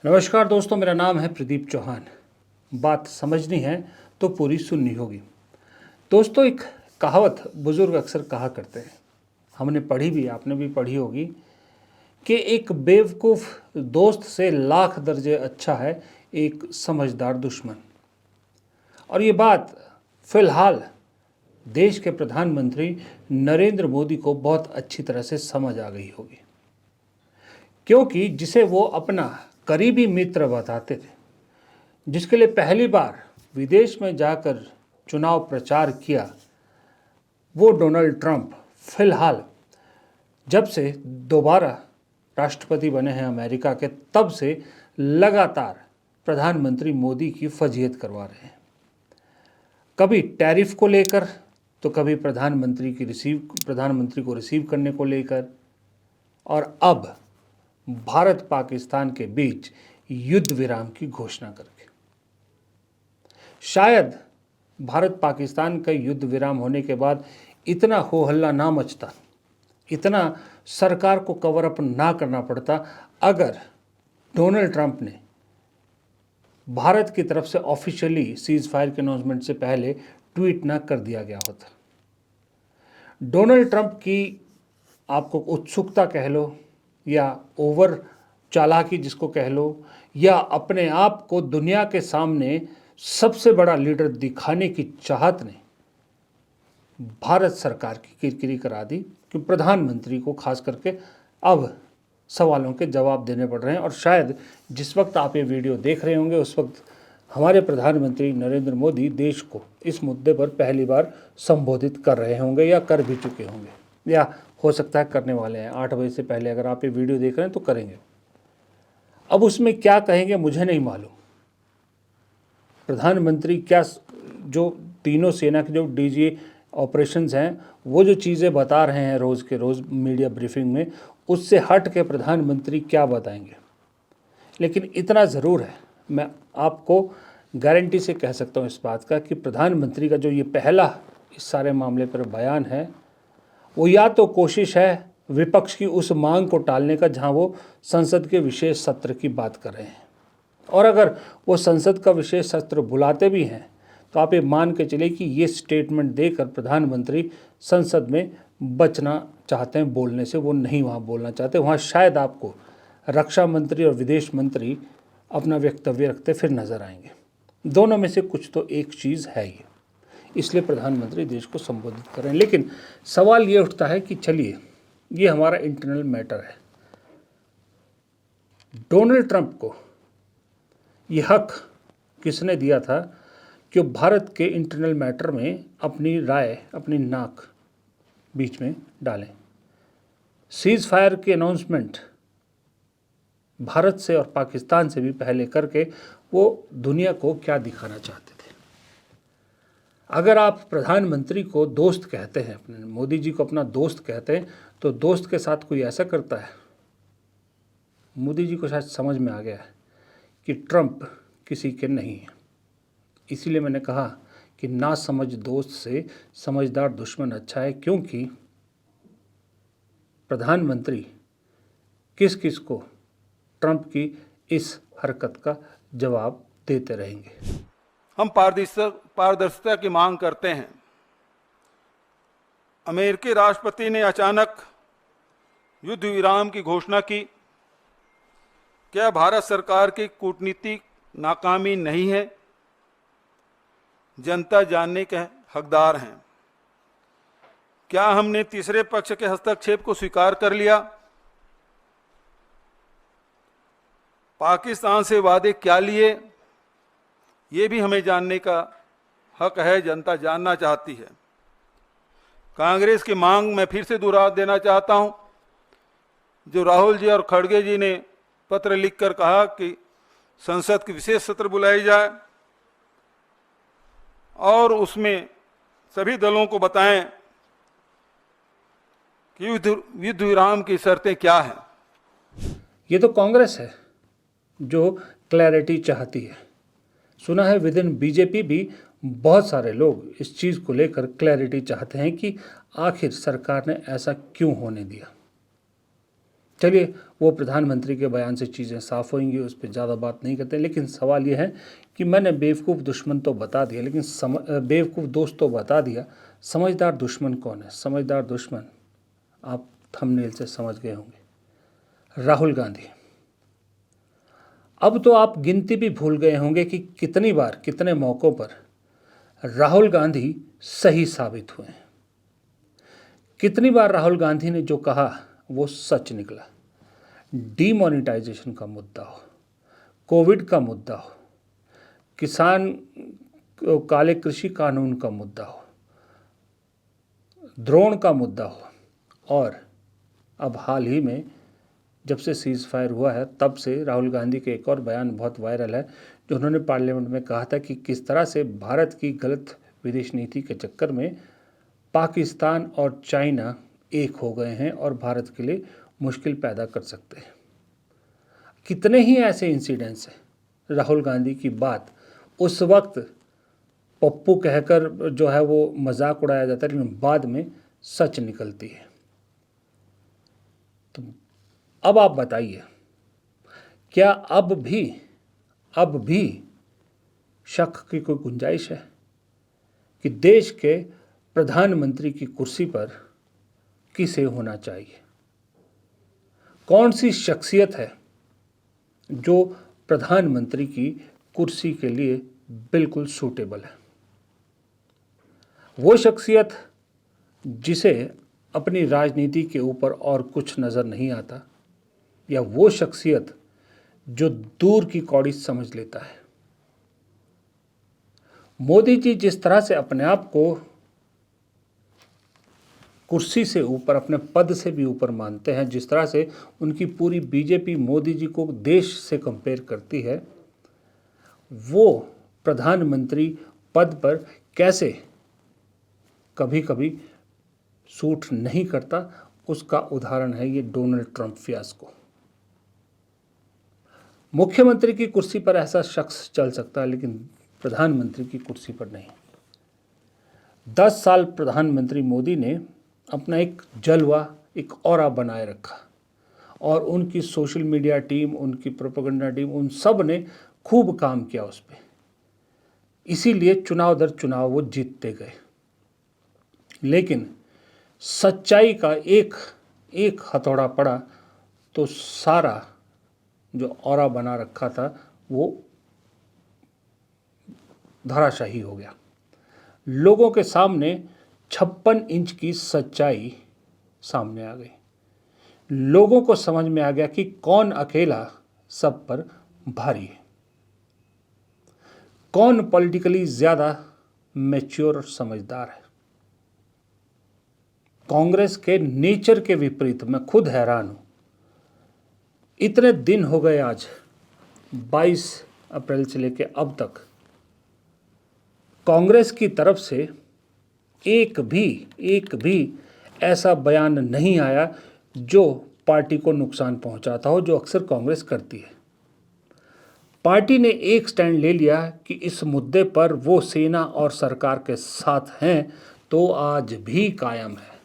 नमस्कार दोस्तों, मेरा नाम है प्रदीप चौहान। बात समझनी है तो पूरी सुननी होगी। दोस्तों, एक कहावत बुजुर्ग अक्सर कहा करते हैं, हमने पढ़ी भी, आपने भी पढ़ी होगी, कि एक बेवकूफ़ दोस्त से लाख दर्जे अच्छा है एक समझदार दुश्मन। और ये बात फिलहाल देश के प्रधानमंत्री नरेंद्र मोदी को बहुत अच्छी तरह से समझ आ गई होगी, क्योंकि जिसे वो अपना करीबी मित्र बताते थे, जिसके लिए पहली बार विदेश में जाकर चुनाव प्रचार किया, वो डोनाल्ड ट्रंप फिलहाल जब से दोबारा राष्ट्रपति बने हैं अमेरिका के, तब से लगातार प्रधानमंत्री मोदी की फजीहत करवा रहे हैं। कभी टैरिफ को लेकर, तो कभी प्रधानमंत्री को रिसीव करने को लेकर, और अब भारत पाकिस्तान के बीच युद्ध विराम की घोषणा करके। शायद भारत पाकिस्तान का युद्ध विराम होने के बाद इतना हो हल्ला ना मचता, इतना सरकार को कवर अप ना करना पड़ता, अगर डोनाल्ड ट्रंप ने भारत की तरफ से ऑफिशियली सीज फायर के अनाउंसमेंट से पहले ट्वीट ना कर दिया गया होता। डोनाल्ड ट्रंप की आपको उत्सुकता कह लो, या ओवर चालाकी जिसको कह लो, या अपने आप को दुनिया के सामने सबसे बड़ा लीडर दिखाने की चाहत ने भारत सरकार की किरकिरी करा दी कि प्रधानमंत्री को खास करके अब सवालों के जवाब देने पड़ रहे हैं। और शायद जिस वक्त आप ये वीडियो देख रहे होंगे, उस वक्त हमारे प्रधानमंत्री नरेंद्र मोदी देश को इस मुद्दे पर पहली बार संबोधित कर रहे होंगे, या कर भी चुके होंगे, या हो सकता है करने वाले हैं। 8 बजे से पहले अगर आप ये वीडियो देख रहे हैं तो करेंगे। अब उसमें क्या कहेंगे मुझे नहीं मालूम। प्रधानमंत्री क्या, जो तीनों सेना के जो डीजी ऑपरेशंस हैं, वो जो चीज़ें बता रहे हैं रोज़ के रोज़ मीडिया ब्रीफिंग में, उससे हट के प्रधानमंत्री क्या बताएंगे। लेकिन इतना ज़रूर है, मैं आपको गारंटी से कह सकता हूँ इस बात का, कि प्रधानमंत्री का जो ये पहला इस सारे मामले पर बयान है, वो या तो कोशिश है विपक्ष की उस मांग को टालने का जहां वो संसद के विशेष सत्र की बात कर रहे हैं, और अगर वो संसद का विशेष सत्र बुलाते भी हैं तो आप ये मान के चले कि ये स्टेटमेंट देकर प्रधानमंत्री संसद में बचना चाहते हैं बोलने से, वो नहीं वहाँ बोलना चाहते। वहाँ शायद आपको रक्षा मंत्री और विदेश मंत्री अपना वक्तव्य रखते फिर नजर आएंगे। दोनों में से कुछ तो एक चीज़ है ये, इसलिए प्रधानमंत्री देश को संबोधित कर रहे हैं। लेकिन सवाल ये उठता है कि चलिए, ये हमारा इंटरनल मैटर है, डोनाल्ड ट्रंप को ये हक किसने दिया था कि वो भारत के इंटरनल मैटर में अपनी राय, अपनी नाक बीच में डालें। सीज फायर के अनाउंसमेंट भारत से और पाकिस्तान से भी पहले करके वो दुनिया को क्या दिखाना चाहते थे। अगर आप प्रधानमंत्री को दोस्त कहते हैं, अपने मोदी जी को अपना दोस्त कहते हैं, तो दोस्त के साथ कोई ऐसा करता है। मोदी जी को शायद समझ में आ गया है कि ट्रंप किसी के नहीं है। इसीलिए मैंने कहा कि ना समझ दोस्त से समझदार दुश्मन अच्छा है, क्योंकि प्रधानमंत्री किस किस को ट्रंप की इस हरकत का जवाब देते रहेंगे। हम पारदर्शिता की मांग करते हैं। अमेरिकी राष्ट्रपति ने अचानक युद्ध विराम की घोषणा की। क्या भारत सरकार की कूटनीतिक नाकामी नहीं है? जनता जानने के हकदार हैं। क्या हमने तीसरे पक्ष के हस्तक्षेप को स्वीकार कर लिया? पाकिस्तान से वादे क्या लिए, ये भी हमें जानने का हक है। जनता जानना चाहती है। कांग्रेस की मांग मैं फिर से दोहरा देना चाहता हूं, जो राहुल जी और खड़गे जी ने पत्र लिखकर कहा कि संसद की विशेष सत्र बुलाई जाए और उसमें सभी दलों को बताएं कि युद्ध विराम की शर्तें क्या हैं। ये तो कांग्रेस है जो क्लैरिटी चाहती है। सुना है विद इन बीजेपी भी बहुत सारे लोग इस चीज़ को लेकर क्लैरिटी चाहते हैं कि आखिर सरकार ने ऐसा क्यों होने दिया। चलिए, वो प्रधानमंत्री के बयान से चीज़ें साफ होंगी, उस पर ज़्यादा बात नहीं करते। लेकिन सवाल ये है कि मैंने बेवकूफ़ दुश्मन तो बता दिया, लेकिन बेवकूफ़ दोस्त तो बता दिया, समझदार दुश्मन कौन है? समझदार दुश्मन आप थंबनेल से समझ गए होंगे, राहुल गांधी। अब तो आप गिनती भी भूल गए होंगे कि कितनी बार, कितने मौक़ों पर राहुल गांधी सही साबित हुए हैं। कितनी बार राहुल गांधी ने जो कहा वो सच निकला। डीमोनेटाइजेशन का मुद्दा हो, कोविड का मुद्दा हो, किसान काले कृषि कानून का मुद्दा हो, ड्रोन का मुद्दा हो, और अब हाल ही में जब से सीज़ फायर हुआ है तब से राहुल गांधी के एक और बयान बहुत वायरल है, जो उन्होंने पार्लियामेंट में कहा था कि किस तरह से भारत की गलत विदेश नीति के चक्कर में पाकिस्तान और चाइना एक हो गए हैं और भारत के लिए मुश्किल पैदा कर सकते हैं। कितने ही ऐसे इंसिडेंट्स हैं। राहुल गांधी की बात उस वक्त पप्पू कहकर जो है वो मजाक उड़ाया जाता है, लेकिन बाद में सच निकलती है। तो अब आप बताइए, क्या अब भी शक की कोई गुंजाइश है कि देश के प्रधानमंत्री की कुर्सी पर किसे होना चाहिए? कौन सी शख्सियत है जो प्रधानमंत्री की कुर्सी के लिए बिल्कुल सूटेबल है? वो शख्सियत जिसे अपनी राजनीति के ऊपर और कुछ नज़र नहीं आता, या वो शख्सियत जो दूर की कौड़ी समझ लेता है? मोदी जी जिस तरह से अपने आप को कुर्सी से ऊपर, अपने पद से भी ऊपर मानते हैं, जिस तरह से उनकी पूरी बीजेपी मोदी जी को देश से कंपेयर करती है, वो प्रधानमंत्री पद पर कैसे कभी कभी सूट नहीं करता, उसका उदाहरण है ये डोनाल्ड ट्रंप फियास्को। मुख्यमंत्री की कुर्सी पर ऐसा शख्स चल सकता है, लेकिन प्रधानमंत्री की कुर्सी पर नहीं। 10 साल प्रधानमंत्री मोदी ने अपना एक जलवा, एक ऑरा बनाए रखा, और उनकी सोशल मीडिया टीम, उनकी प्रोपेगेंडा टीम, उन सब ने खूब काम किया उस पर। इसीलिए चुनाव दर चुनाव वो जीतते गए। लेकिन सच्चाई का एक हथौड़ा पड़ा तो सारा जो ऑरा बना रखा था वो धराशाही हो गया। लोगों के सामने 56 इंच की सच्चाई सामने आ गई। लोगों को समझ में आ गया कि कौन अकेला सब पर भारी है, कौन पॉलिटिकली ज़्यादा मैच्योर और समझदार है। कांग्रेस के नेचर के विपरीत मैं खुद हैरान हूँ। इतने दिन हो गए, आज 22 अप्रैल से लेकर अब तक कांग्रेस की तरफ से एक भी ऐसा बयान नहीं आया जो पार्टी को नुकसान पहुंचाता हो, जो अक्सर कांग्रेस करती है। पार्टी ने एक स्टैंड ले लिया कि इस मुद्दे पर वो सेना और सरकार के साथ हैं, तो आज भी कायम है।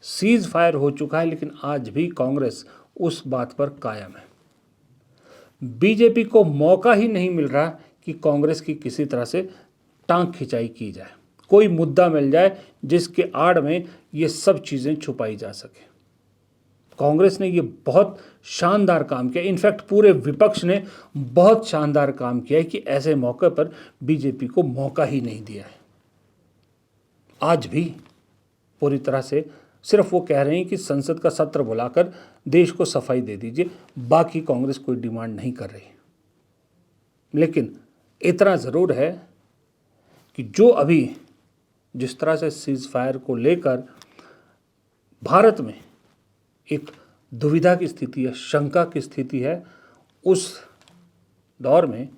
सीज फायर हो चुका है, लेकिन आज भी कांग्रेस उस बात पर कायम है। बीजेपी को मौका ही नहीं मिल रहा कि कांग्रेस की किसी तरह से टांग खिंचाई की जाए, कोई मुद्दा मिल जाए जिसके आड़ में ये सब चीज़ें छुपाई जा सके। कांग्रेस ने ये बहुत शानदार काम किया, इनफैक्ट पूरे विपक्ष ने बहुत शानदार काम किया है कि ऐसे मौके पर बीजेपी को मौका ही नहीं दिया है। आज भी पूरी तरह से सिर्फ वो कह रहे हैं कि संसद का सत्र बुलाकर देश को सफाई दे दीजिए, बाकी कांग्रेस कोई डिमांड नहीं कर रही। लेकिन इतना ज़रूर है कि जो अभी जिस तरह से सीज फायर को लेकर भारत में एक दुविधा की स्थिति है, शंका की स्थिति है, उस दौर में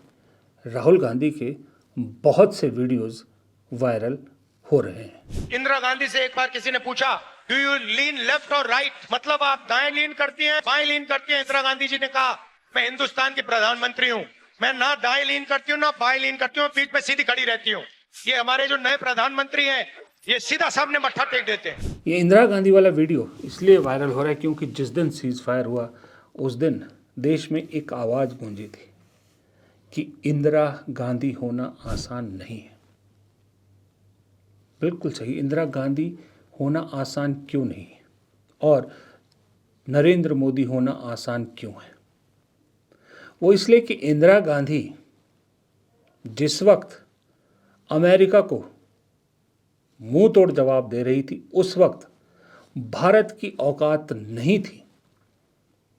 राहुल गांधी के बहुत से वीडियोस वायरल हो रहे हैं। इंदिरा गांधी से एक बार किसी ने पूछा, डू यू लीन लेफ्ट और राइट, मतलब आप दाएं लीन करती हैं बाएं लीन करती हैं? इंदिरा गांधी जी ने कहा, मैं हिंदुस्तान की प्रधानमंत्री हूं, मैं ना दाएं लीन करती हूं ना बाएं लीन करती हूं, पीठ पे सीधी खड़ी रहती हूं। ये हमारे जो नए प्रधानमंत्री हैं ये सीधा सामने मत्था टेक देते हैं। ये इंदिरा गांधी वाला वीडियो इसलिए वायरल हो रहा है क्योंकि जिस दिन सीज फायर हुआ उस दिन देश में एक आवाज़ गूंजी थी कि इंदिरा गांधी होना आसान नहीं है। बिल्कुल सही, इंदिरा गांधी होना आसान क्यों नहीं है और नरेंद्र मोदी होना आसान क्यों है? वो इसलिए कि इंदिरा गांधी जिस वक्त अमेरिका को मुंह तोड़ जवाब दे रही थी उस वक्त भारत की औकात नहीं थी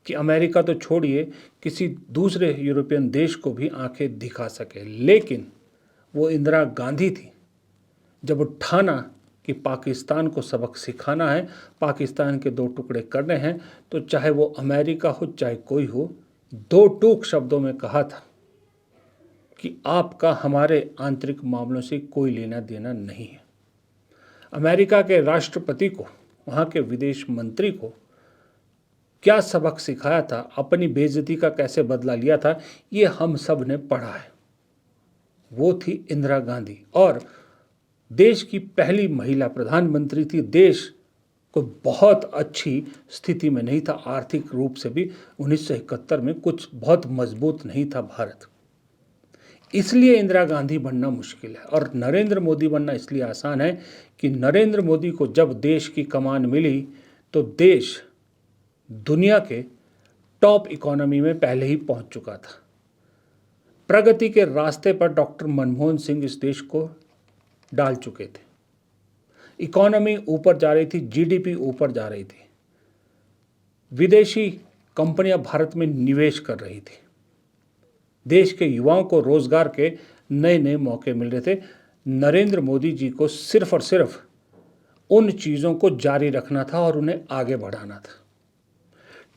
कि अमेरिका तो छोड़िए किसी दूसरे यूरोपियन देश को भी आंखें दिखा सके। लेकिन वो इंदिरा गांधी थी जब ठाना कि पाकिस्तान को सबक सिखाना है, पाकिस्तान के दो टुकड़े करने हैं, तो चाहे वो अमेरिका हो चाहे कोई हो, दो टूक शब्दों में कहा था कि आपका हमारे आंतरिक मामलों से कोई लेना देना नहीं है। अमेरिका के राष्ट्रपति को, वहाँ के विदेश मंत्री को क्या सबक सिखाया था, अपनी बेइज्जती का कैसे बदला लिया था, ये हम सब ने पढ़ा है। वो थी इंदिरा गांधी और देश की पहली महिला प्रधानमंत्री थी। देश को बहुत अच्छी स्थिति में नहीं था, आर्थिक रूप से भी 1971 में कुछ बहुत मजबूत नहीं था भारत। इसलिए इंदिरा गांधी बनना मुश्किल है और नरेंद्र मोदी बनना इसलिए आसान है कि नरेंद्र मोदी को जब देश की कमान मिली तो देश दुनिया के टॉप इकोनॉमी में पहले ही पहुंच चुका था। प्रगति के रास्ते पर डॉक्टर मनमोहन सिंह इस देश को डाल चुके थे। इकोनॉमी ऊपर जा रही थी, जीडीपी ऊपर जा रही थी, विदेशी कंपनियां भारत में निवेश कर रही थी, देश के युवाओं को रोजगार के नए नए मौके मिल रहे थे। नरेंद्र मोदी जी को सिर्फ और सिर्फ उन चीज़ों को जारी रखना था और उन्हें आगे बढ़ाना था।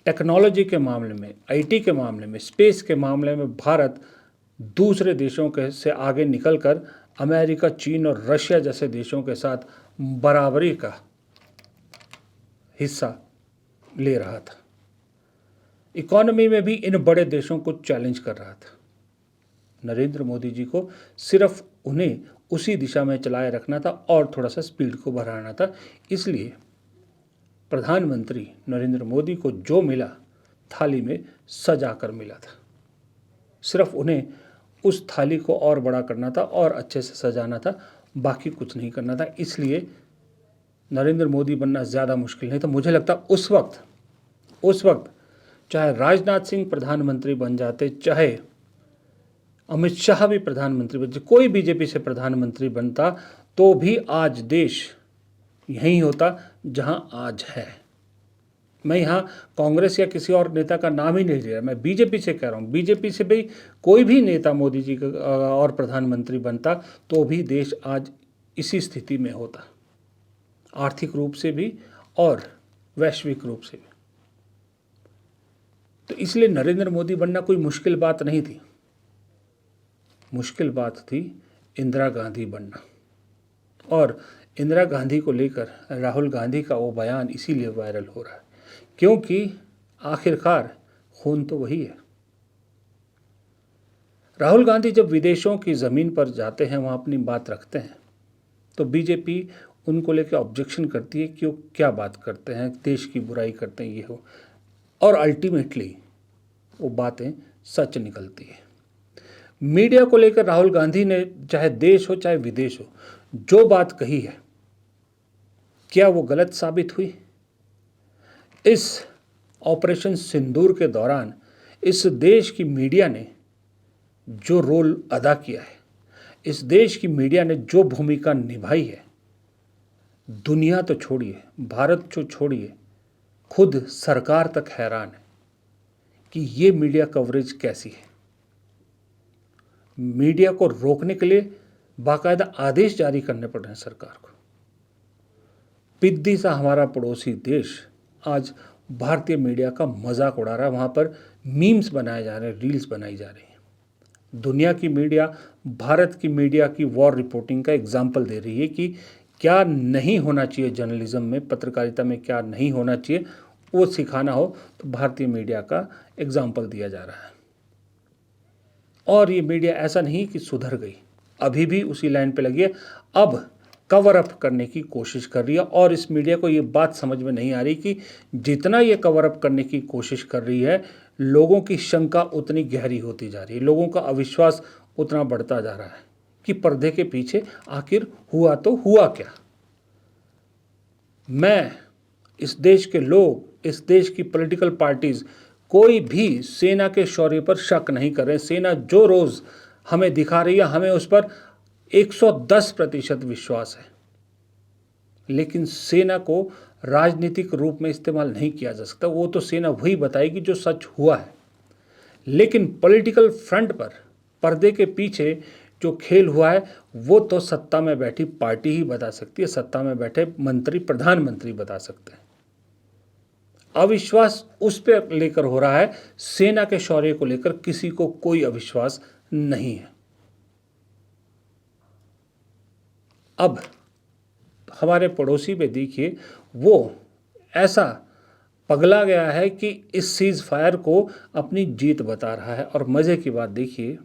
टेक्नोलॉजी के मामले में, आईटी के मामले में, स्पेस के मामले में भारत दूसरे देशों के से आगे निकलकर अमेरिका, चीन और रशिया जैसे देशों के साथ बराबरी का हिस्सा ले रहा था। इकोनॉमी में भी इन बड़े देशों को चैलेंज कर रहा था। नरेंद्र मोदी जी को सिर्फ उन्हें उसी दिशा में चलाए रखना था और थोड़ा सा स्पीड को बढ़ाना था। इसलिए प्रधानमंत्री नरेंद्र मोदी को जो मिला थाली में सजा कर मिला था। सिर्फ उन्हें उस थाली को और बड़ा करना था और अच्छे से सजाना था, बाकी कुछ नहीं करना था। इसलिए नरेंद्र मोदी बनना ज़्यादा मुश्किल नहीं था। मुझे लगता उस वक्त चाहे राजनाथ सिंह प्रधानमंत्री बन जाते, चाहे अमित शाह भी प्रधानमंत्री बन जाते, कोई बीजेपी से प्रधानमंत्री बनता, तो भी आज देश यहीं होता जहां आज है। मैं यहाँ कांग्रेस या किसी और नेता का नाम ही नहीं ले रहा, मैं बीजेपी से कह रहा हूँ। बीजेपी से भी कोई भी नेता मोदी जी का और प्रधानमंत्री बनता तो भी देश आज इसी स्थिति में होता, आर्थिक रूप से भी और वैश्विक रूप से भी। तो इसलिए नरेंद्र मोदी बनना कोई मुश्किल बात नहीं थी। मुश्किल बात थी इंदिरा गांधी बनना। और इंदिरा गांधी को लेकर राहुल गांधी का वो बयान इसीलिए वायरल हो रहा है क्योंकि आखिरकार खून तो वही है। राहुल गांधी जब विदेशों की ज़मीन पर जाते हैं, वहाँ अपनी बात रखते हैं, तो बीजेपी उनको लेकर ऑब्जेक्शन करती है कि वो क्या बात करते हैं, देश की बुराई करते हैं, ये हो। और अल्टीमेटली वो बातें सच निकलती है। मीडिया को लेकर राहुल गांधी ने चाहे देश हो चाहे विदेश हो जो बात कही है, क्या वो गलत साबित हुई? इस ऑपरेशन सिंदूर के दौरान इस देश की मीडिया ने जो रोल अदा किया है, इस देश की मीडिया ने जो भूमिका निभाई है, दुनिया तो छोड़िए, भारत जो छोड़िए, खुद सरकार तक हैरान है कि ये मीडिया कवरेज कैसी है। मीडिया को रोकने के लिए बाकायदा आदेश जारी करने पड़ रहे हैं सरकार को। पिद्दी सा हमारा पड़ोसी देश आज भारतीय मीडिया का मजाक उड़ा रहा है, वहाँ पर मीम्स बनाए जा रहे हैं, रील्स बनाई जा रही हैं। दुनिया की मीडिया भारत की मीडिया की वॉर रिपोर्टिंग का एग्जाम्पल दे रही है कि क्या नहीं होना चाहिए जर्नलिज्म में, पत्रकारिता में क्या नहीं होना चाहिए, वो सिखाना हो तो भारतीय मीडिया का एग्जाम्पल दिया जा रहा है। और ये मीडिया ऐसा नहीं कि सुधर गई, अभी भी उसी लाइन पे लगी है। अब कवर अप करने की कोशिश कर रही है। और इस मीडिया को ये बात समझ में नहीं आ रही कि जितना ये कवर अप करने की कोशिश कर रही है, लोगों की शंका उतनी गहरी होती जा रही है, लोगों का अविश्वास उतना बढ़ता जा रहा है कि पर्दे के पीछे आखिर हुआ तो हुआ क्या। मैं, इस देश के लोग, इस देश की पॉलिटिकल पार्टीज, कोई भी सेना के शौर्य पर शक नहीं कर रहे। सेना जो रोज़ हमें दिखा रही है, हमें उस पर 110% विश्वास है। लेकिन सेना को राजनीतिक रूप में इस्तेमाल नहीं किया जा सकता। वो तो सेना वही बताएगी जो सच हुआ है। लेकिन पॉलिटिकल फ्रंट पर पर्दे के पीछे जो खेल हुआ है, वो तो सत्ता में बैठी पार्टी ही बता सकती है, सत्ता में बैठे मंत्री, प्रधानमंत्री बता सकते हैं। अविश्वास उस पर लेकर हो रहा है, सेना के शौर्य को लेकर किसी को कोई अविश्वास नहीं है। अब हमारे पड़ोसी पे देखिए, वो ऐसा पगला गया है कि इस सीज फायर को अपनी जीत बता रहा है। और मज़े की बात देखिए,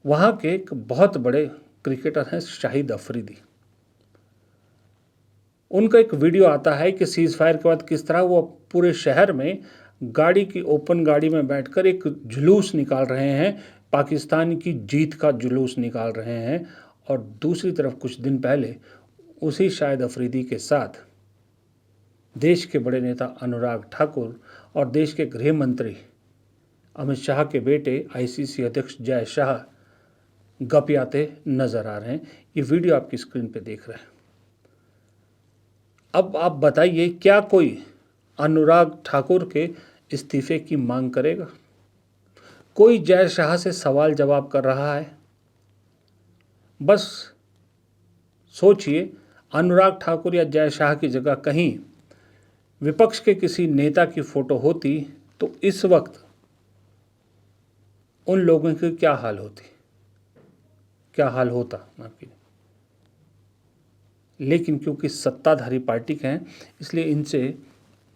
वहाँ के एक बहुत बड़े क्रिकेटर हैं शाहिद अफरीदी। उनका एक वीडियो आता है कि सीज फायर के बाद किस तरह वो पूरे शहर में गाड़ी की, ओपन गाड़ी में बैठकर एक जुलूस निकाल रहे हैं, पाकिस्तान की जीत का जुलूस निकाल रहे हैं। और दूसरी तरफ कुछ दिन पहले उसी शाहिद अफरीदी के साथ देश के बड़े नेता अनुराग ठाकुर और देश के गृह मंत्री अमित शाह के बेटे आईसीसी अध्यक्ष जय शाह गपियाते नजर आ रहे हैं। ये वीडियो आपकी स्क्रीन पे देख रहे हैं। अब आप बताइए, क्या कोई अनुराग ठाकुर के इस्तीफे की मांग करेगा? कोई जय शाह से सवाल जवाब कर रहा है? बस सोचिए, अनुराग ठाकुर या जय शाह की जगह कहीं विपक्ष के किसी नेता की फोटो होती तो इस वक्त उन लोगों की क्या हाल होती, क्या हाल होता, माफ कीजिए। लेकिन क्योंकि सत्ताधारी पार्टी के हैं, इसलिए इनसे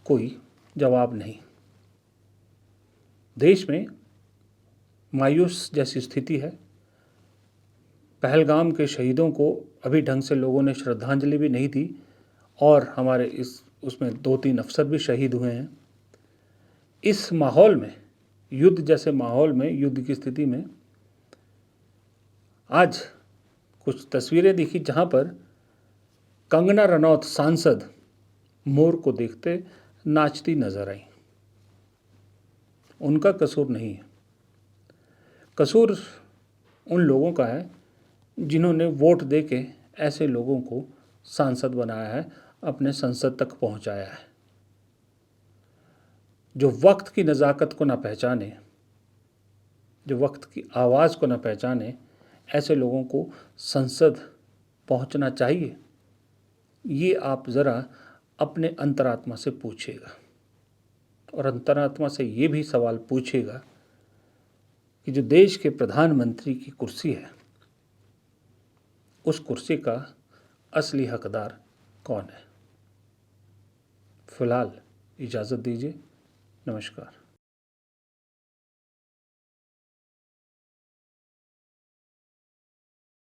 कोई जवाब नहीं। देश में मायूस जैसी स्थिति है। पहलगाम के शहीदों को अभी ढंग से लोगों ने श्रद्धांजलि भी नहीं दी, और हमारे उसमें 2-3 अफसर भी शहीद हुए हैं। इस माहौल में, युद्ध जैसे माहौल में, युद्ध की स्थिति में आज कुछ तस्वीरें दिखी जहां पर कंगना रनौत सांसद मोर को देखते नाचती नजर आई। उनका कसूर नहीं है, कसूर उन लोगों का है जिन्होंने वोट देके ऐसे लोगों को सांसद बनाया है, अपने संसद तक पहुंचाया है। जो वक्त की नज़ाकत को ना पहचाने, जो वक्त की आवाज़ को ना पहचाने, ऐसे लोगों को संसद पहुंचना चाहिए? ये आप ज़रा अपने अंतरात्मा से पूछिएगा, और अंतरात्मा से ये भी सवाल पूछिएगा कि जो देश के प्रधानमंत्री की कुर्सी है, उस कुर्सी का असली हकदार कौन है? फिलहाल इजाज़त दीजिए। नमस्कार।